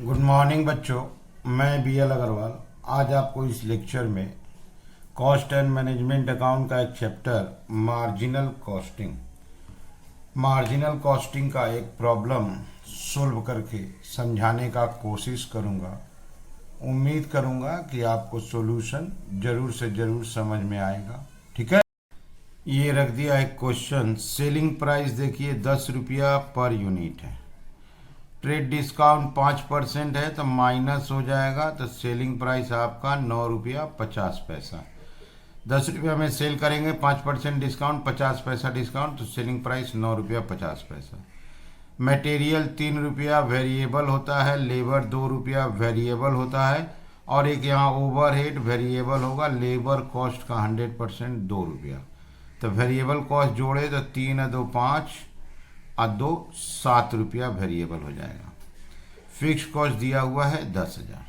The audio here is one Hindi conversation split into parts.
गुड मॉर्निंग बच्चों, मैं BL अग्रवाल आज आपको इस लेक्चर में कॉस्ट एंड मैनेजमेंट अकाउंट का एक चैप्टर मार्जिनल कॉस्टिंग का एक प्रॉब्लम सोल्व करके समझाने का कोशिश करूंगा। उम्मीद करूंगा कि आपको सॉल्यूशन जरूर से जरूर समझ में आएगा। ठीक है, ये रख दिया एक क्वेश्चन। सेलिंग प्राइस देखिए 10 रुपया पर यूनिट है। ट्रेड डिस्काउंट 5% है तो माइनस हो जाएगा, तो सेलिंग प्राइस आपका 9 रुपया 50 पैसा। 10 रुपया में सेल करेंगे, 5% डिस्काउंट, 50 पैसा डिस्काउंट, तो सेलिंग प्राइस 9 रुपया 50 पैसा। मटेरियल 3 रुपया वेरिएबल होता है, लेबर 2 रुपया वेरिएबल होता है, और एक यहाँ ओवरहेड वेरिएबल होगा। लेबर कॉस्ट का 100% 2 रुपया। तो वेरिएबल कॉस्ट जोड़े तो 3 2 5 और 2 7 रुपया वेरिएबल हो जाएगा। फिक्स कॉस्ट दिया हुआ है 10,000।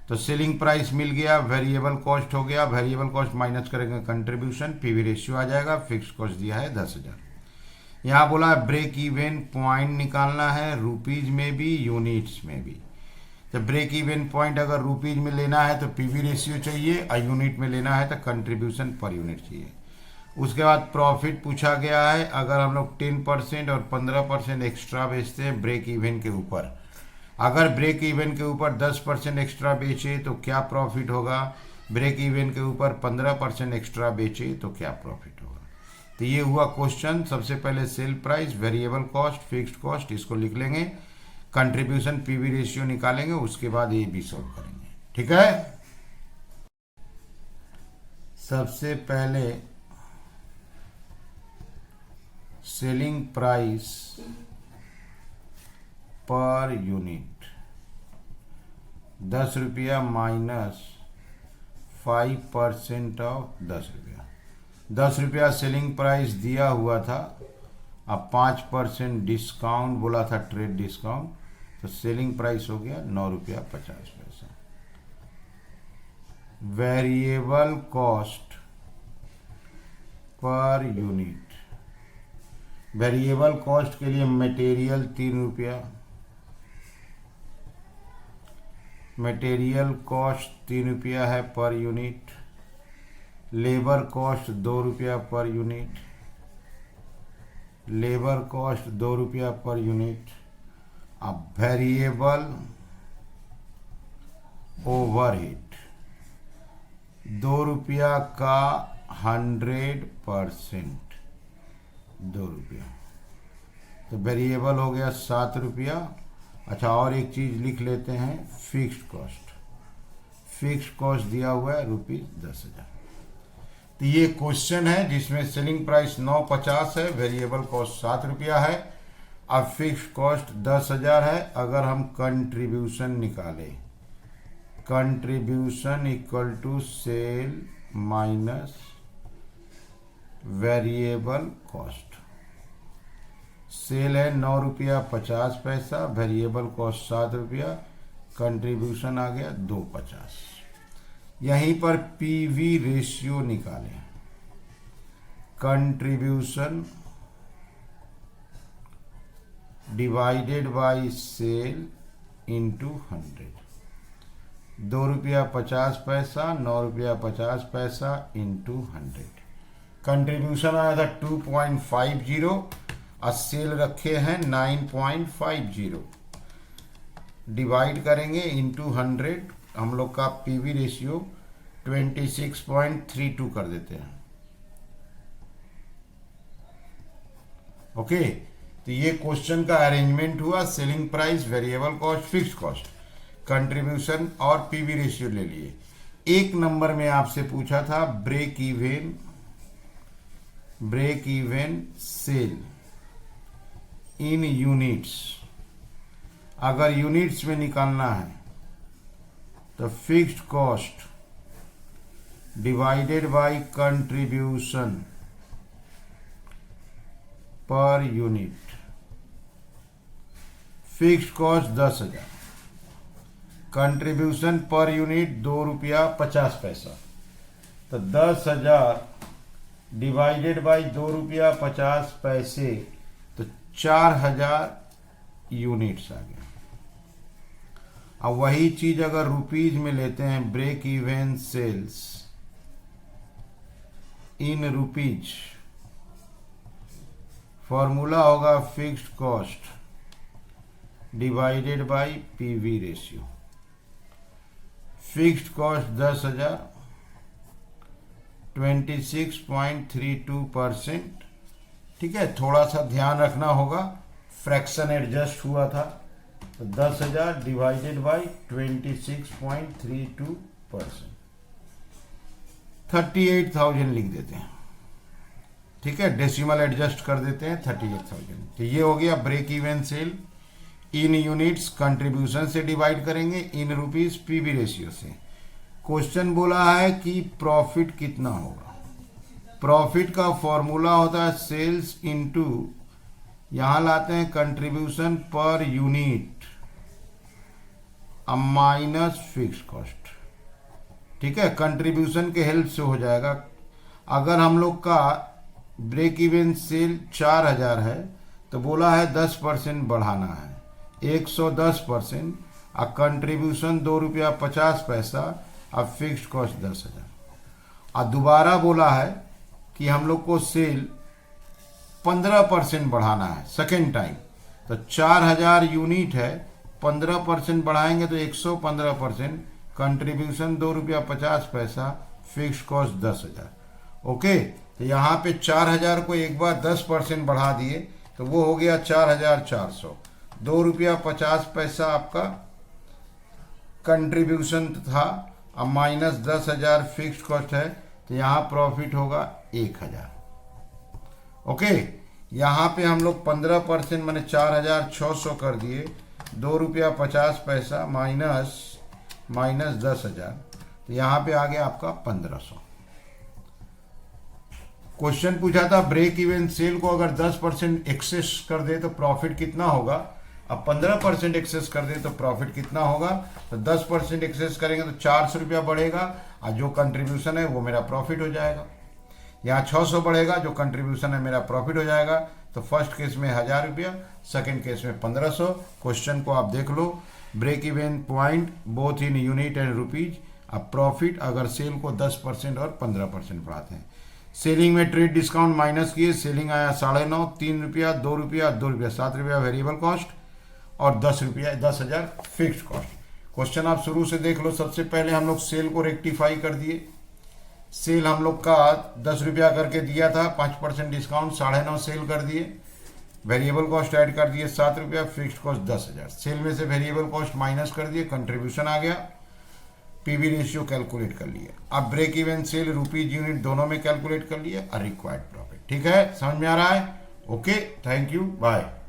तो सेलिंग प्राइस मिल गया, वेरिएबल कॉस्ट हो गया, वेरिएबल कॉस्ट माइनस करेंगे कंट्रीब्यूशन, पीवी रेशियो आ जाएगा। फिक्स कॉस्ट दिया है 10,000। यहाँ बोला है ब्रेक इवन पॉइंट निकालना है, रुपीज में भी यूनिट्स में भी। तो ब्रेक इवन पॉइंट अगर रुपीज में लेना है तो पीवी रेशियो चाहिए, और यूनिट में लेना है तो कंट्रीब्यूशन पर यूनिट चाहिए। उसके बाद प्रॉफिट पूछा गया है। अगर हम लोग 10% और 15% एक्स्ट्रा बेचते हैं ब्रेक इवन के ऊपर, अगर ब्रेक इवन के ऊपर 10% एक्स्ट्रा बेचे तो क्या प्रॉफिट होगा, ब्रेक इवन के ऊपर 15% एक्स्ट्रा बेचे तो क्या प्रॉफिट होगा। तो ये हुआ क्वेश्चन। सबसे पहले sale price, variable cost, fixed cost, इसको लिख लेंगे, कंट्रीब्यूशन पीवी रेशियो निकालेंगे, उसके बाद ये भी सॉल्व करेंगे। ठीक है, सबसे पहले सेलिंग प्राइस पर यूनिट 10 रुपया माइनस 5% ऑफ 10 रुपया। 10 रुपया सेलिंग प्राइस दिया हुआ था, अब 5% डिस्काउंट बोला था, ट्रेड डिस्काउंट, तो सेलिंग प्राइस हो गया 9 रुपया 50 पैसा। Variable cost per unit, variable cost के लिए मटेरियल 3 रुपया, मटेरियल कॉस्ट 3 रुपया है पर यूनिट। लेबर कॉस्ट 2 रुपया पर यूनिट, लेबर कॉस्ट 2 रुपया पर यूनिट। अब वेरिएबल ओवरहेड 2 रुपया का 100% 2 रुपया, तो वेरिएबल हो गया 7 रुपया। अच्छा, और एक चीज लिख लेते हैं, फिक्स्ड कॉस्ट। फिक्स्ड कॉस्ट दिया हुआ है ₹10,000। तो ये क्वेश्चन है जिसमें सेलिंग प्राइस 950 है, वेरिएबल कॉस्ट 7 रुपया है, अब फिक्स्ड कॉस्ट 10,000 है। अगर हम कंट्रीब्यूशन निकालें, contribution equal to sale minus variable cost. Sale है 9 रुपया 50 पैसा, वेरिएबल कॉस्ट 7 रुपया, कंट्रीब्यूशन आ गया 250। यहीं पर पीवी रेशियो निकालें, contribution divided by sale into 100। 2 रुपया 50 पैसा, 9 रुपया 50 पैसा इंटू 100। कंट्रीब्यूशन आया था 2.50 और सेल रखे हैं 9.50। डिवाइड करेंगे इंटू 100, हम लोग का पीवी रेशियो 26.32 कर देते हैं। ओके, तो ये क्वेश्चन का अरेंजमेंट हुआ। Selling price, variable cost, fixed cost, contribution और पीवी रेशियो ले लिए। एक नंबर में आपसे पूछा था ब्रेक इवन सेल इन यूनिट्स। अगर यूनिट्स में निकालना है तो fixed cost divided by contribution per unit. Fixed cost 10,000, contribution per unit 2 रुपया 50 पैसा, तो 10,000 डिवाइडेड बाई 2 रुपया 50 पैसे, तो 4,000 यूनिट्स आ गया। अब वही चीज अगर रुपीज में लेते हैं, break even sales in rupees, formula होगा fixed cost divided by PV ratio. Fixed cost 10,000, 26.32%। ठीक है, थोड़ा सा ध्यान रखना होगा, फ्रैक्शन एडजस्ट हुआ था, तो 10,000 डिवाइडेड बाय 26.32%, 38,000 लिख देते हैं। ठीक है, डेसिमल एडजस्ट कर देते हैं 38,000। तो ये हो गया ब्रेक इवन सेल। इन यूनिट्स कंट्रीब्यूशन से डिवाइड करेंगे, इन रुपीज पीवी रेशियो से। क्वेश्चन बोला है कि प्रॉफिट कितना होगा। प्रॉफिट का फॉर्मूला होता है सेल्स इनटू, यहां लाते हैं contribution per unit minus fixed cost. ठीक है, कंट्रीब्यूशन के हेल्प से हो जाएगा। अगर हम लोग का ब्रेक इवन सेल 4,000 है तो बोला है 10% बढ़ाना है, 110%, और कंट्रीब्यूशन 2 रुपया 50 पैसा, अब फिक्स्ड कॉस्ट 10,000। और दोबारा बोला है कि हम लोग को सेल 15% बढ़ाना है सेकेंड टाइम। तो 4,000 यूनिट है, 15% बढ़ाएंगे तो 115%, कंट्रीब्यूशन 2 रुपया 50 पैसा, फिक्स्ड कॉस्ट 10,000। ओके, तो यहाँ पे 4,000 को एक बार 10% बढ़ा दिए तो वो हो गया 4,400। 2 रुपया 50 पैसा आपका कंट्रीब्यूशन था, अब माइनस 10,000 फिक्स्ड कॉस्ट है, तो यहाँ प्रॉफिट होगा 1,000। ओके, यहाँ पे हम लोग 15% मैंने 4,600 कर दिए, 2 रुपया 50 पैसा माइनस 10,000, तो यहाँ पे आ गया आपका 1,500। क्वेश्चन पूछा था ब्रेक इवन सेल को अगर 10% एक्सेस कर दे तो प्रॉफिट कितना होगा। अब 15% एक्सेस कर दे तो प्रॉफिट कितना होगा। तो 10% एक्सेस करेंगे तो 400 रुपया बढ़ेगा, और जो कंट्रीब्यूशन है वो मेरा प्रॉफिट हो जाएगा। यहाँ 600 बढ़ेगा, जो कंट्रीब्यूशन है मेरा प्रॉफिट हो जाएगा। तो फर्स्ट केस में 1,000 रुपया, सेकेंड केस में 1,500। क्वेश्चन को आप देख लो, break even point both in unit and rupees. अब प्रॉफिट अगर सेल को 10% और 15% बढ़ाते हैं। सेलिंग में ट्रेड डिस्काउंट माइनस किए, सेलिंग आया 9.5, 3 रुपया, 2 रुपया, 2 रुपया, 7 रुपया वेरिएबल कॉस्ट, और 10 रुपया 10,000 फिक्स्ड कॉस्ट। क्वेश्चन आप शुरू से देख लो। सबसे पहले हम लोग सेल को रेक्टिफाई कर दिए। सेल हम लोग का 10 रुपया करके दिया था, 5% डिस्काउंट 9.5 सेल कर दिए, वेरिएबल कॉस्ट ऐड कर दिए 7 रुपया, फिक्स्ड कॉस्ट 10,000। सेल में से वेरिएबल कॉस्ट माइनस कर दिए, कंट्रीब्यूशन आ गया, पीवी रेशियो कैलकुलेट कर लिया। अब break even sale rupees unit दोनों में कैलकुलेट कर लिया और रिक्वायर्ड प्रॉफिट। ठीक है, समझ में आ रहा है। Okay, thank you, bye.